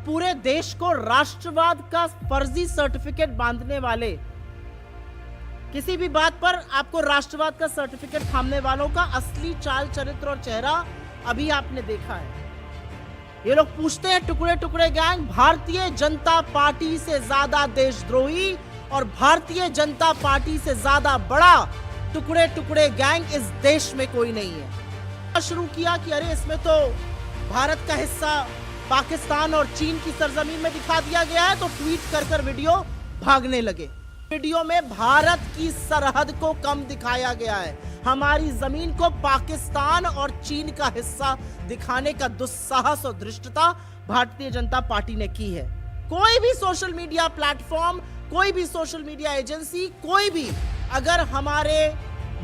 पूरे देश को राष्ट्रवाद का फर्जी सर्टिफिकेट बांधने वाले, किसी भी बात पर आपको राष्ट्रवाद का सर्टिफिकेट थामने वालों का असली चाल चरित्र और चेहरा अभी आपने देखा है। ये लोग पूछते हैं टुकड़े टुकड़े गैंग भारतीय जनता पार्टी से ज्यादा देशद्रोही और भारतीय जनता पार्टी से ज्यादा बड़ा टुकड़े टुकड़े गैंग इस देश में कोई नहीं है। शुरू किया कि अरे इसमें तो भारत का हिस्सा पाकिस्तान और चीन की सरजमीन में दिखा दिया गया है, तो ट्वीट कर वीडियो भागने लगे। वीडियो में भारत की सरहद को कम दिखाया गया है, हमारी जमीन को पाकिस्तान और चीन का हिस्सा दिखाने का दुस्साहस और धृष्टता भारतीय जनता पार्टी ने की है। कोई भी सोशल मीडिया प्लेटफॉर्म, कोई भी सोशल मीडिया एजेंसी, कोई भी अगर हमारे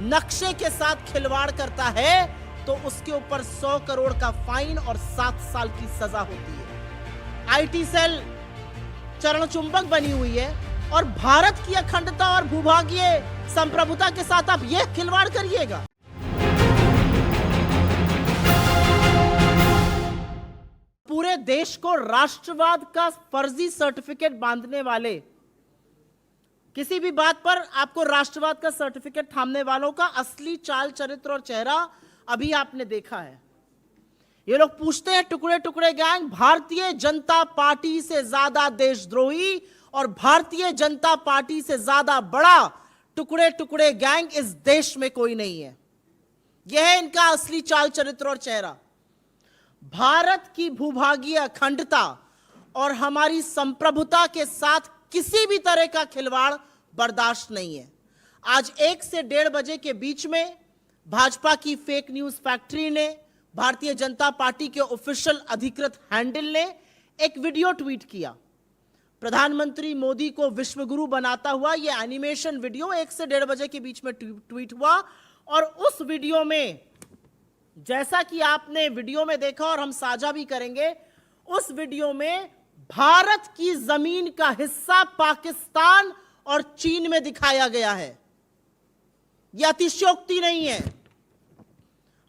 नक्शे के साथ खिलवाड़ करता है तो उसके ऊपर 100 करोड़ का फाइन और 7 साल की सजा होती है। आईटी सेल चरण चुंबक बनी हुई है और भारत की अखंडता और भूभागीय संप्रभुता के साथ आप यह खिलवाड़ करिएगा। पूरे देश को राष्ट्रवाद का फर्जी सर्टिफिकेट बांधने वाले, किसी भी बात पर आपको राष्ट्रवाद का सर्टिफिकेट थामने वालों का असली चाल चरित्र और चेहरा अभी आपने देखा है। ये लोग पूछते हैं टुकड़े टुकड़े गैंग भारतीय जनता पार्टी से ज्यादा देशद्रोही और भारतीय जनता पार्टी से ज्यादा बड़ा टुकड़े टुकड़े गैंग इस देश में कोई नहीं है। यह है इनका असली चाल चरित्र और चेहरा। भारत की भूभागीय अखंडता और हमारी संप्रभुता के साथ किसी भी तरह का खिलवाड़ बर्दाश्त नहीं है। आज 1 से 1:30 बजे के बीच में भाजपा की फेक न्यूज फैक्ट्री ने, भारतीय जनता पार्टी के ऑफिशियल अधिकृत हैंडल ने एक वीडियो ट्वीट किया। प्रधानमंत्री मोदी को विश्वगुरु बनाता हुआ यह एनिमेशन वीडियो 1 से 1:30 बजे के बीच में ट्वीट हुआ और उस वीडियो में, जैसा कि आपने वीडियो में देखा और हम साझा भी करेंगे, उस वीडियो में भारत की जमीन का हिस्सा पाकिस्तान और चीन में दिखाया गया है। यह अतिशयोक्ति नहीं है।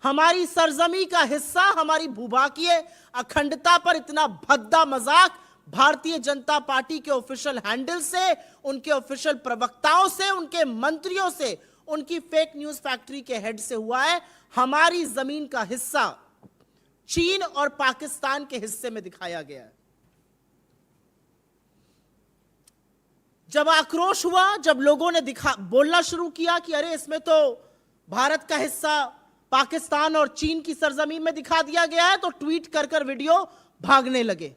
हमारी सरजमी का हिस्सा, हमारी भूभागीय अखंडता पर इतना भद्दा मजाक भारतीय जनता पार्टी के ऑफिशियल हैंडल से, उनके ऑफिशियल प्रवक्ताओं से, उनके मंत्रियों से, उनकी फेक न्यूज फैक्ट्री के हेड से हुआ है। हमारी जमीन का हिस्सा चीन और पाकिस्तान के हिस्से में दिखाया गया है। जब आक्रोश हुआ, जब लोगों ने बोलना शुरू किया कि अरे इसमें तो भारत का हिस्सा पाकिस्तान और चीन की सरजमीन में दिखा दिया गया है, तो ट्वीट कर वीडियो भागने लगे।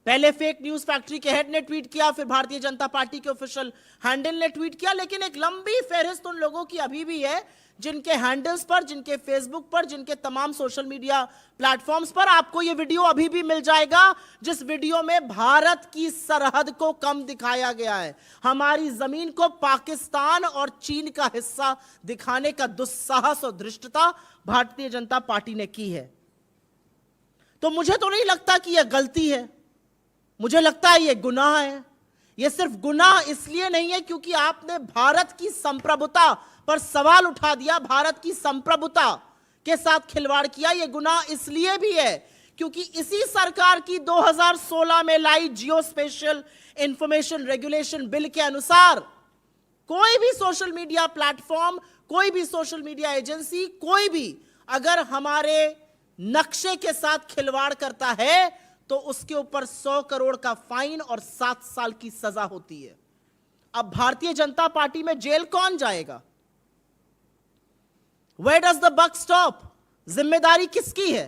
पहले फेक न्यूज फैक्ट्री के हेड ने ट्वीट किया, फिर भारतीय जनता पार्टी के ऑफिशियल हैंडल ने ट्वीट किया, लेकिन एक लंबी फहरिस्त उन लोगों की अभी भी है जिनके हैंडल्स पर, जिनके फेसबुक पर, जिनके तमाम सोशल मीडिया प्लेटफॉर्म्स पर आपको यह वीडियो अभी भी मिल जाएगा, जिस वीडियो में भारत की सरहद को कम दिखाया गया है, हमारी जमीन को पाकिस्तान और चीन का हिस्सा दिखाने का दुस्साहस और धृष्टता भारतीय जनता पार्टी ने की है। तो मुझे तो नहीं लगता कि यह गलती है, मुझे लगता है यह गुनाह है। यह सिर्फ गुनाह इसलिए नहीं है क्योंकि आपने भारत की संप्रभुता पर सवाल उठा दिया, भारत की संप्रभुता के साथ खिलवाड़ किया। यह गुनाह इसलिए भी है क्योंकि इसी सरकार की 2016 में लाई जियो स्पेशियल इंफॉर्मेशन रेगुलेशन बिल के अनुसार कोई भी सोशल मीडिया प्लेटफॉर्म, कोई भी सोशल मीडिया एजेंसी, कोई भी अगर हमारे नक्शे के साथ खिलवाड़ करता है तो उसके ऊपर 100 करोड़ का फाइन और 7 साल की सजा होती है। अब भारतीय जनता पार्टी में जेल कौन जाएगा? Where does the buck stop? जिम्मेदारी किसकी है?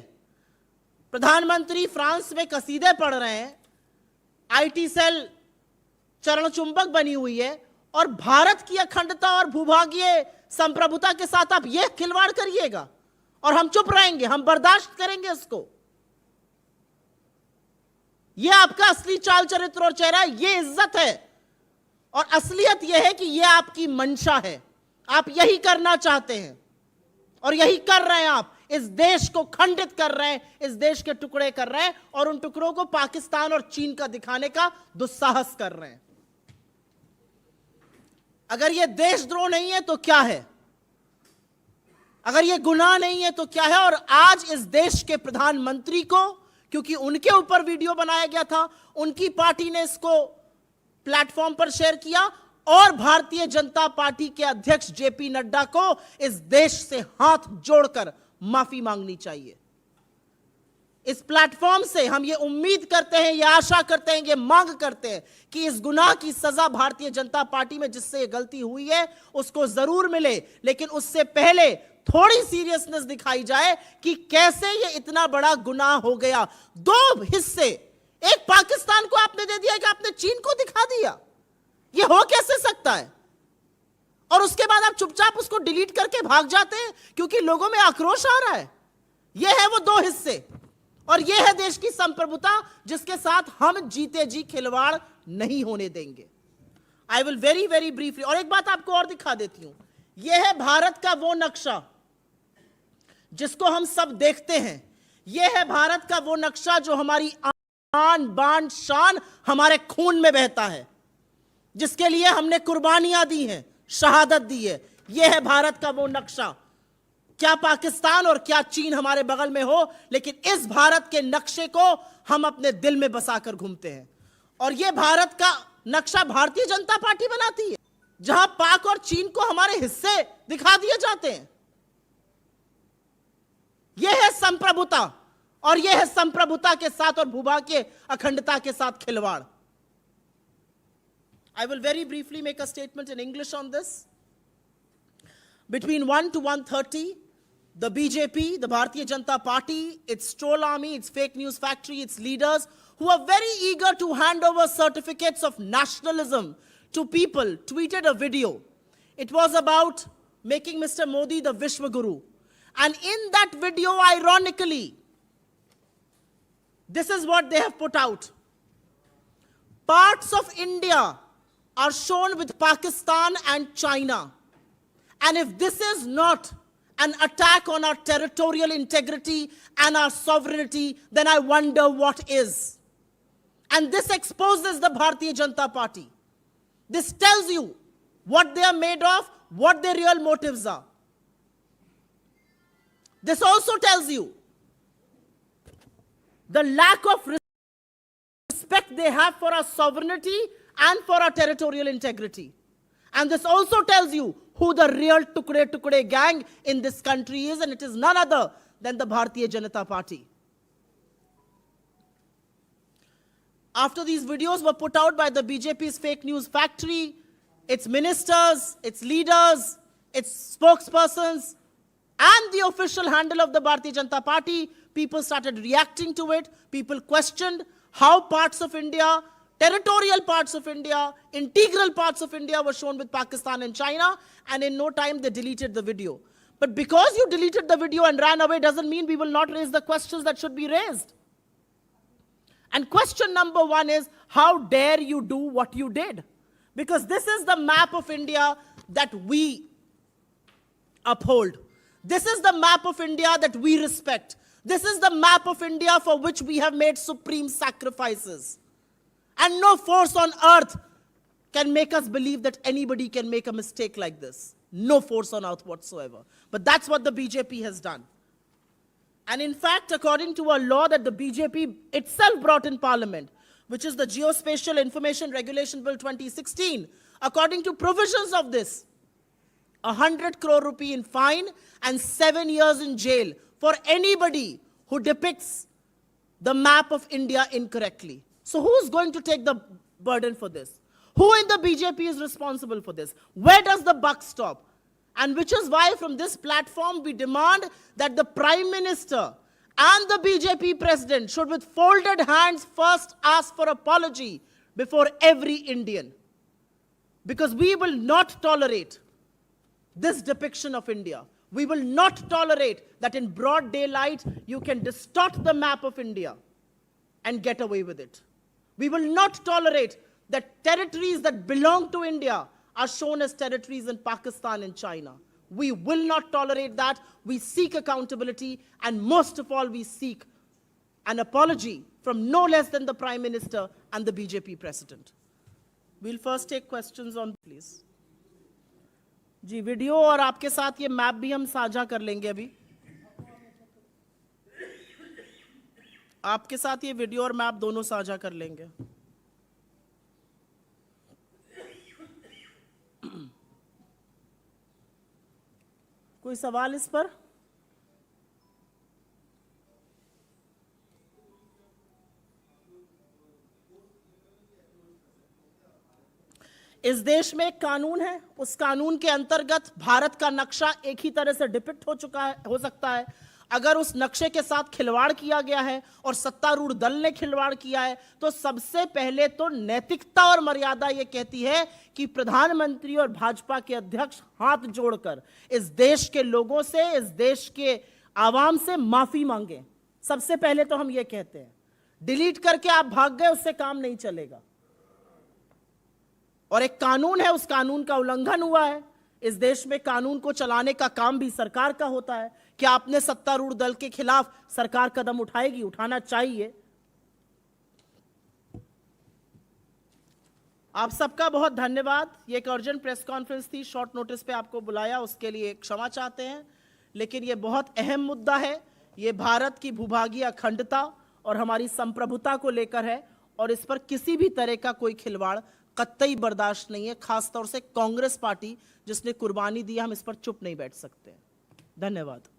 प्रधानमंत्री फ्रांस में कसीदे पढ़ रहे हैं, आईटी सेल चरण चुंबक बनी हुई है और भारत की अखंडता और भूभागीय संप्रभुता के साथ आप यह खिलवाड़ करिएगा और हम चुप रहेंगे, हम बर्दाश्त करेंगे इसको? यह आपका असली चाल चरित्र और चेहरा, यह इज्जत है और असलियत यह है कि यह आपकी मंशा है, आप यही करना चाहते हैं और यही कर रहे हैं। आप इस देश को खंडित कर रहे हैं, इस देश के टुकड़े कर रहे हैं और उन टुकड़ों को पाकिस्तान और चीन का दिखाने का दुस्साहस कर रहे हैं। अगर यह देशद्रोह नहीं है तो क्या है? अगर यह गुनाह नहीं है तो क्या है? और आज इस देश के प्रधानमंत्री को क्योंकि उनके ऊपर वीडियो बनाया गया था, उनकी पार्टी ने इसको प्लेटफॉर्म पर शेयर किया और भारतीय जनता पार्टी के अध्यक्ष जेपी नड्डा को इस देश से हाथ जोड़कर माफी मांगनी चाहिए। इस प्लेटफॉर्म से हम ये उम्मीद करते हैं, ये आशा करते हैं, ये मांग करते हैं कि इस गुनाह की सजा भारतीय जनता पार्टी में जिससे ये गलती हुई है उसको जरूर मिले, लेकिन उससे पहले थोड़ी सीरियसनेस दिखाई जाए कि कैसे ये इतना बड़ा गुनाह हो गया। दो हिस्से, एक पाकिस्तान को आपने दे दिया कि आपने चीन को दिखा दिया, ये हो कैसे सकता है? और उसके बाद आप चुपचाप उसको डिलीट करके भाग जाते हैं क्योंकि लोगों में आक्रोश आ रहा है। ये है वो दो हिस्से, और ये है देश की संप्रभुता जिसके साथ हम जीते जी खिलवाड़ नहीं होने देंगे। I will very very briefly, और एक बात आपको और दिखा देती हूं, यह है भारत का वो नक्शा जिसको हम सब देखते हैं। यह है भारत का वो नक्शा जो हमारी आन बान शान हमारे खून में बहता है, जिसके लिए हमने कुर्बानियां दी हैं, शहादत दी है। यह है भारत का वो नक्शा। क्या पाकिस्तान और क्या चीन हमारे बगल में हो, लेकिन इस भारत के नक्शे को हम अपने दिल में बसाकर घूमते हैं। और यह भारत का नक्शा भारतीय जनता पार्टी बनाती है, जहां पाक और चीन को हमारे हिस्से दिखा दिए जाते हैं। यह है संप्रभुता, और यह है संप्रभुता के साथ और भूभाग के अखंडता के साथ खिलवाड़। I will very briefly make a statement in English on this. Between 1 to 1:30, the BJP, the Bharatiya Janata Party, its troll army, its fake news factory, its leaders, who are very eager to hand over certificates of nationalism to people, tweeted a video. It was about making Mr. Modi the Vishwa Guru. And in that video, ironically, this is what they have put out. Parts of India are shown with Pakistan and China. And if this is not an attack on our territorial integrity and our sovereignty, then I wonder what is. And this exposes the Bharatiya Janata Party. This tells you what they are made of, what their real motives are. This also tells you the lack of respect they have for our sovereignty and for our territorial integrity. And this also tells you who the real Tukde gang in this country is, and it is none other than the Bharatiya Janata Party. After these videos were put out by the BJP's fake news factory, its ministers, its leaders, its spokespersons, and the official handle of the Bharatiya Janata Party, people started reacting to it. People questioned how parts of India, territorial parts of India, integral parts of India were shown with Pakistan and China, and in no time they deleted the video. But because you deleted the video and ran away doesn't mean we will not raise the questions that should be raised. And question number one is, how dare you do what you did? Because this is the map of India that we uphold. This is the map of India that we respect. This is the map of India for which we have made supreme sacrifices. And no force on earth can make us believe that anybody can make a mistake like this. No force on earth whatsoever. But that's what the BJP has done. And in fact, according to a law that the BJP itself brought in Parliament, which is the Geospatial Information Regulation Bill 2016, according to provisions of this, 100 crore rupee in fine and 7 years in jail for anybody who depicts the map of India incorrectly. So who's going to take the burden for this? Who in the BJP is responsible for this? Where does the buck stop? And which is why from this platform we demand that the Prime Minister and the BJP President should with folded hands first ask for apology before every Indian. Because we will not tolerate this depiction of India. We will not tolerate that in broad daylight you can distort the map of India and get away with it. We will not tolerate that territories that belong to India are shown as territories in Pakistan and China. We will not tolerate that. We seek accountability, and most of all, we seek an apology from no less than the Prime Minister and the BJP President. We'll first take questions on, please. जी, video और आपके साथ ये map भी हम साझा कर लेंगे अभी. आपके साथ ये वीडियो और मैप दोनों साझा कर लेंगे। कोई सवाल इस पर? इस देश में एक कानून है, उस कानून के अंतर्गत भारत का नक्शा एक ही तरह से डिपिक्ट हो चुका है, हो सकता है। अगर उस नक्शे के साथ खिलवाड़ किया गया है और सत्तारूढ़ दल ने खिलवाड़ किया है, तो सबसे पहले तो नैतिकता और मर्यादा यह कहती है कि प्रधानमंत्री और भाजपा के अध्यक्ष हाथ जोड़कर इस देश के लोगों से, इस देश के आवाम से माफी मांगे। सबसे पहले तो हम ये कहते हैं। डिलीट करके आप भाग गए, उससे काम नहीं चलेगा। और एक कानून है, उस कानून का उल्लंघन हुआ है। इस देश में कानून को चलाने का काम भी सरकार का होता है। क्या आपने सत्तारूढ़ दल के खिलाफ सरकार कदम उठाएगी? उठाना चाहिए। आप सबका बहुत धन्यवाद। ये एक अर्जेंट प्रेस कॉन्फ्रेंस थी, शॉर्ट नोटिस पे आपको बुलाया, उसके लिए क्षमा चाहते हैं। लेकिन ये बहुत अहम मुद्दा है। ये भारत की भूभागीय अखंडता और हमारी संप्रभुता को लेकर है, और इस पर किसी भी तरह का कोई खिलवाड़ कतई बर्दाश्त नहीं है। खासतौर से कांग्रेस पार्टी जिसने कुर्बानी दी, हम इस पर चुप नहीं बैठ सकते। धन्यवाद।